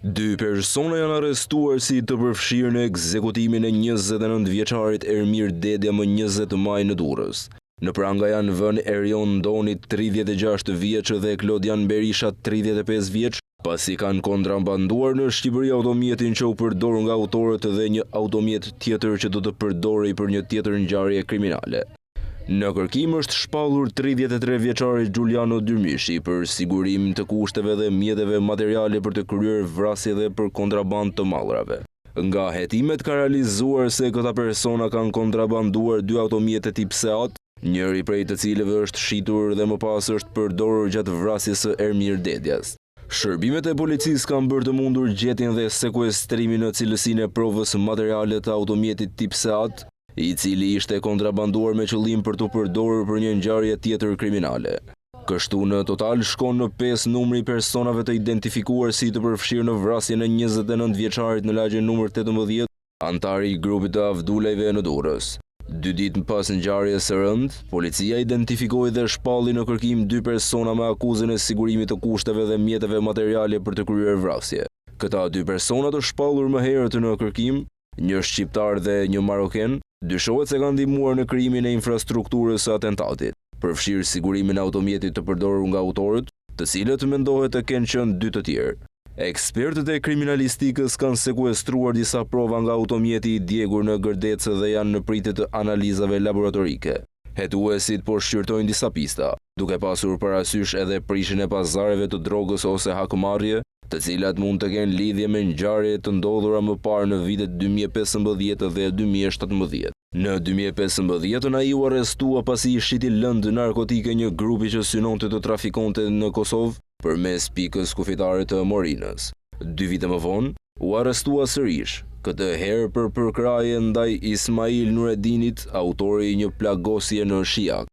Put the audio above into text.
Dy persona janë arrestuar si të përfshirë në ekzekutimin e 29 vjeçarit Ermir Dedja më 20 maj në Durrës. Në pranga janë vënë Erion Ndonit 36 vjeç dhe Klodian Berisha 35 vjeç, pasi kanë kontrabanduar në Shqipëri automjetin që u përdor nga autorët dhe një automjet tjetër që do të përdorej për një tjetër ngjarje kriminale. Në kërkim është shpallur 33 vjeçari Giuliano Dyrmishi për sigurim të kushteve dhe mjeteve materiale për të kryer vrasje dhe për kontraband të mallrave. Nga hetimet ka realizuar se këta persona kanë kontrabanduar 2 automjete tip Seat, njëri prej të cilëve është shitur dhe më pas është përdorur gjatë vrasjes së Ermir Dedjas. Shërbimet e policisë kanë bërë të mundur gjetjen dhe sekuestrimin në cilësinë e provës materiale të automjetit tip Seat, i cili ishte kontrabanduar me qëllim për të përdorur për një ngjarje tjetër kriminale. Kështu në total shkon në 5 numri personave të identifikuar si të përfshirë në vrasjen e 29 vjeçarit në lagjen numër 18, antari i grupit të Avdulajve në Durrës. 2 ditë pas ngjarjes së rënd, policia identifikoi dhe shpalli në kërkim 2 persona me akuzën e sigurimit të kushteve dhe mjeteve materiale për të kryer vrasje. Këta 2 persona të shpallur më herët në kërkim, një shqiptar dhe një maroken, dyshohet se kanë ndihmuar në krijimin e infrastrukturës së atentatit, përfshirë sigurimin e automjetit të përdorur nga autorët, të cilët mendohet të kenë qenë 2 të tjerë. Ekspertët e kriminalistikës kanë sekuestruar disa prova nga automjeti i djegur në Gërdecë dhe janë në pritje të analizave laboratorike. Hetuesit po shqyrtojnë disa pista, duke pasur parasysh edhe prishjen e pazareve të drogës ose hakmarrje, të cilat mund të kenë lidhje me ngjarje të ndodhura më parë në vitet 2015 dhe 2017. Në 2015 ai u arrestua pasi i shiti lëndë narkotike një grupi që synonte të trafikonte në Kosovë përmes pikës kufitare të Morinës. 2 vite më vonë, u arrestua sërish, këtë herë për përkraje ndaj Ismail Nuredinit, autori i një plagosje në Shijak.